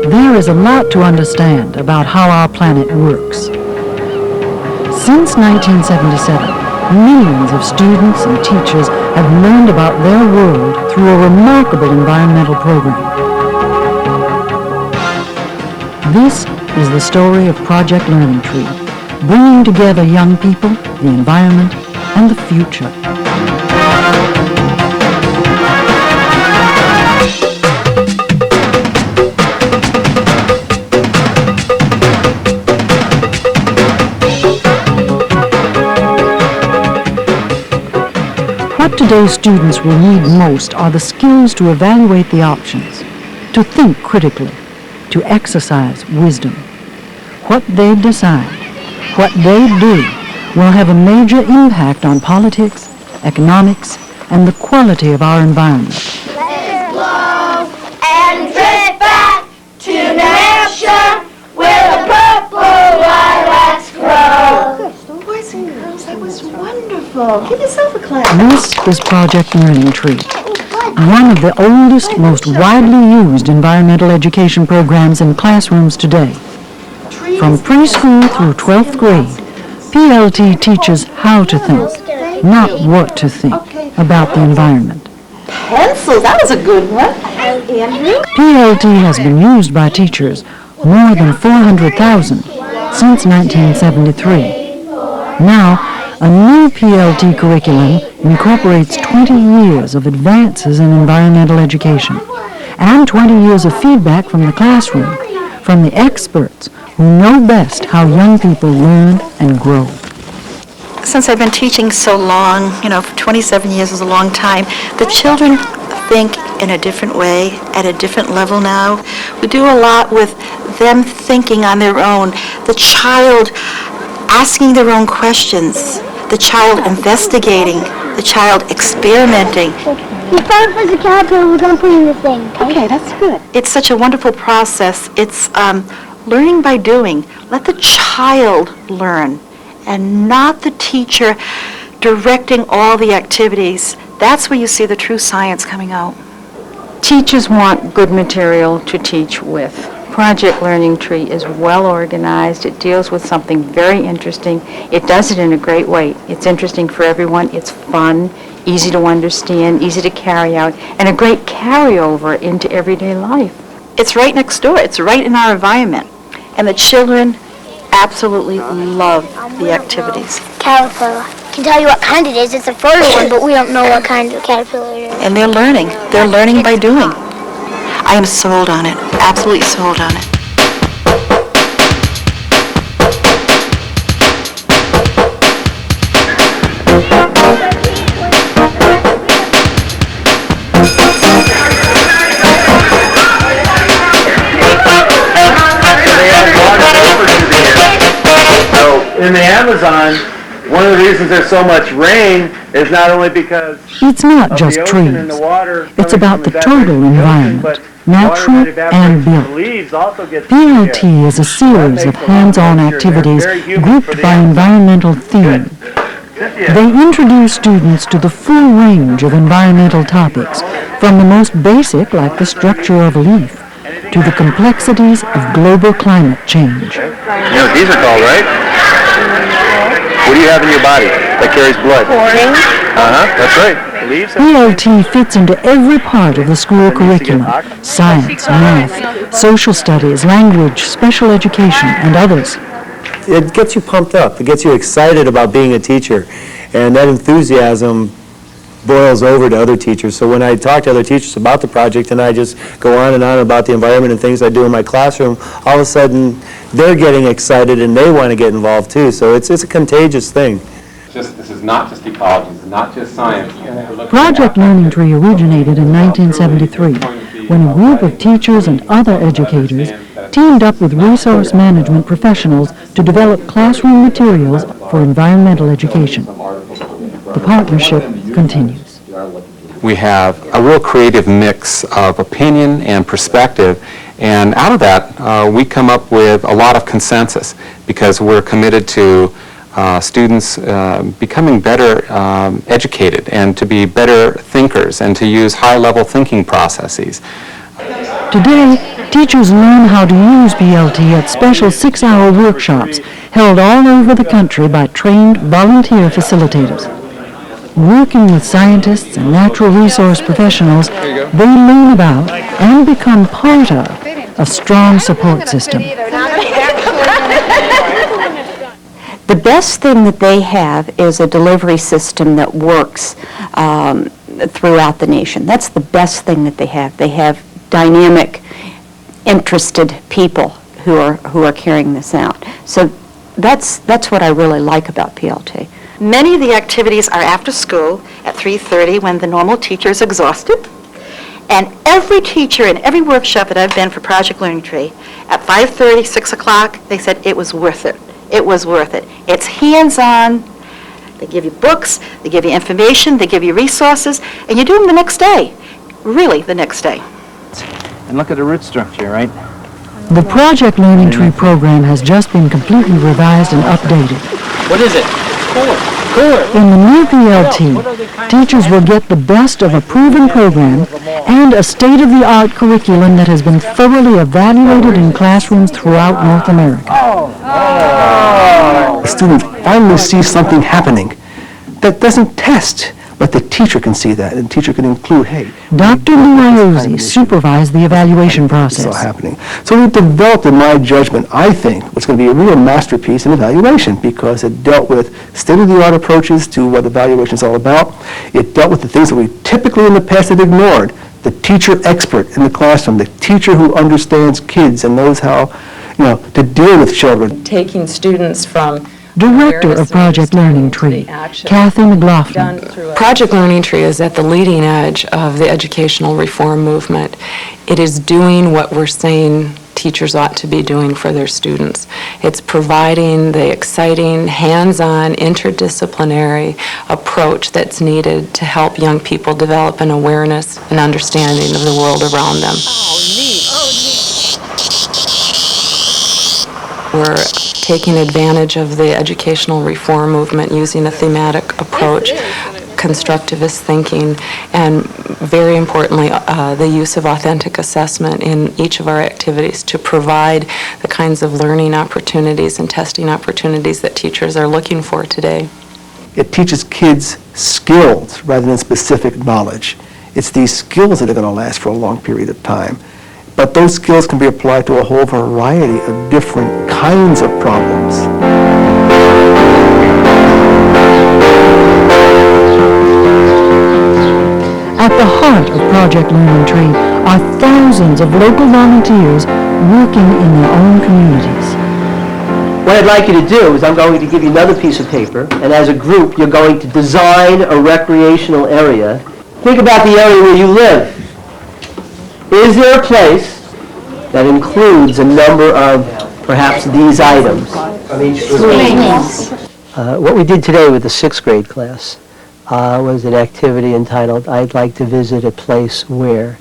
There is a lot to understand about how our planet works. Since 1977, millions of students and teachers have learned about their world through a remarkable environmental program. This is the story of Project Learning Tree, bringing together young people, the environment, and the future. What today's students will need most are the skills to evaluate the options, to think critically, to exercise wisdom. What they decide, what they do, will have a major impact on politics, economics, and the quality of our environment. Let it blow and drift back to New Hampshire where the purple lilacs grow. Good. Boys and girls, that was wonderful. Give yourself a clap. This is Project Learning Tree, one of the oldest, most widely used environmental education programs in classrooms today. From preschool through 12th grade, PLT teaches how to think, not what to think about the environment. Pencils, that was a good one. Andrew? PLT has been used by teachers, more than 400,000, since 1973. Now, a new PLT curriculum incorporates 20 years of advances in environmental education and 20 years of feedback from the classroom, from the experts who know best how young people learn and grow. Since I've been teaching so long, for 27 years is a long time, the children think in a different way, at a different level now. We do a lot with them thinking on their own, the child asking their own questions, the child investigating, the child experimenting. You found us a caterpillar, we're going to put in the thing, Okay, that's good. It's such a wonderful process. It's learning by doing. Let the child learn and not the teacher directing all the activities. That's where you see the true science coming out. Teachers want good material to teach with. Project Learning Tree is well organized. It deals with something very interesting. It does it in a great way. It's interesting for everyone. It's fun, easy to understand, easy to carry out, and a great carryover into everyday life. It's right next door. It's right in our environment. And the children absolutely love the activities. Caterpillar. I can tell you what kind it is. It's a first one, but we don't know what kind of caterpillar it is. And they're learning. They're learning by doing. I am sold on it, absolutely sold on it. So in the Amazon, one of the reasons there's so much rain is not only because it's not just trees. It's about the total environment, natural and built. PLT is a series of hands-on activities grouped by environmental theme. They introduce students to the full range of environmental topics, from the most basic, like the structure of a leaf, to the complexities of global climate change. You know what these are called, right? What do you have in your body that carries blood? That's right. Leaves. PLT fits into every part of the school curriculum: science, math, social studies, language, special education, and others. It gets you pumped up. It gets you excited about being a teacher. And that enthusiasm boils over to other teachers. So when I talk to other teachers about the project and I just go on and on about the environment and things I do in my classroom, all of a sudden they're getting excited and they want to get involved too. So it's a contagious thing. This is not just ecology, this is not just science. Project Learning Tree originated in 1973 when a group of teachers and other educators teamed up with resource management professionals to develop classroom materials for environmental education. The partnership continues. We have a real creative mix of opinion and perspective, and out of that we come up with a lot of consensus because we're committed to students becoming better educated and to be better thinkers and to use high-level thinking processes. Today, teachers learn how to use PLT at special 6-hour workshops held all over the country by trained volunteer facilitators. Working with scientists and natural resource professionals, they learn about and become part of a strong support system. The best thing that they have is a delivery system that works throughout the nation. That's the best thing that they have. They have dynamic, interested people who are carrying this out. So that's what I really like about PLT. Many of the activities are after school at 3:30 when the normal teacher is exhausted. And every teacher in every workshop that I've been for Project Learning Tree, at 5:30, 6 o'clock, they said it was worth it. It was worth it. It's hands-on. They give you books, they give you information, they give you resources, and you do them the next day. Really, the next day. And look at the root structure, right? The Project Learning Tree program has just been completely revised and updated. What is it? In the new PLT, teachers will get the best of a proven program and a state-of-the-art curriculum that has been thoroughly evaluated in classrooms throughout North America. A student finally sees something happening that doesn't test, but the teacher can see that, and the teacher can include, hey. Dr. Lou Iozzi supervised the evaluation process. It's all happening. So we've developed, in my judgment, I think, what's going to be a real masterpiece in evaluation, because it dealt with state-of-the-art approaches to what evaluation is all about. It dealt with the things that we typically in the past have ignored. The teacher expert in the classroom, the teacher who understands kids and knows how, to deal with children. Taking students from Director of Project Learning Tree, Kathy McLaughlin. Project Learning Tree is at the leading edge of the educational reform movement. It is doing what we're saying teachers ought to be doing for their students. It's providing the exciting, hands-on, interdisciplinary approach that's needed to help young people develop an awareness and understanding of the world around them. We're taking advantage of the educational reform movement using a thematic approach, constructivist thinking, and very importantly, the use of authentic assessment in each of our activities to provide the kinds of learning opportunities and testing opportunities that teachers are looking for today. It teaches kids skills rather than specific knowledge. It's these skills that are going to last for a long period of time. But those skills can be applied to a whole variety of different kinds of problems. At the heart of Project Learning Tree are thousands of local volunteers working in their own communities. What I'd like you to do is I'm going to give you another piece of paper, and as a group, you're going to design a recreational area. Think about the area where you live. Is there a place that includes a number of perhaps these items? What we did today with the 6th grade class was an activity entitled, I'd like to visit a place where.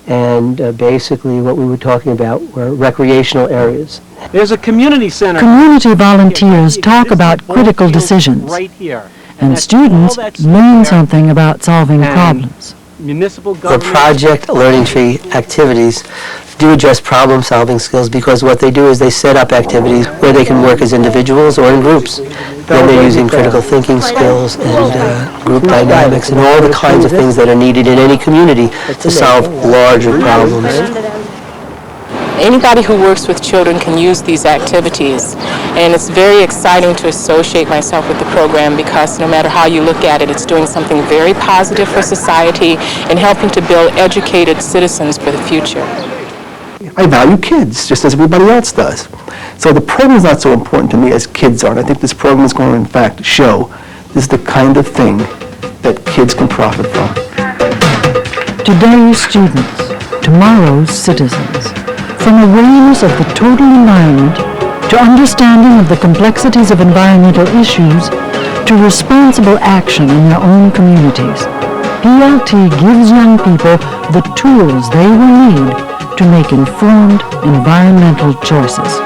And basically what we were talking about were recreational areas. There's a community center. Community volunteers talk about critical decisions, and students learn something about solving problems. The Project Learning Tree activities do address problem-solving skills because what they do is they set up activities where they can work as individuals or in groups. Then they're using critical thinking skills and group dynamics and all the kinds of things that are needed in any community to solve larger problems. Anybody who works with children can use these activities, and it's very exciting to associate myself with the program because no matter how you look at it, it's doing something very positive for society and helping to build educated citizens for the future. I value kids, just as everybody else does. So the program is not so important to me as kids are, and I think this program is going to, in fact, show this is the kind of thing that kids can profit from. Today's students, tomorrow's citizens. From awareness of the total environment, to understanding of the complexities of environmental issues, to responsible action in their own communities, PLT gives young people the tools they will need to make informed environmental choices.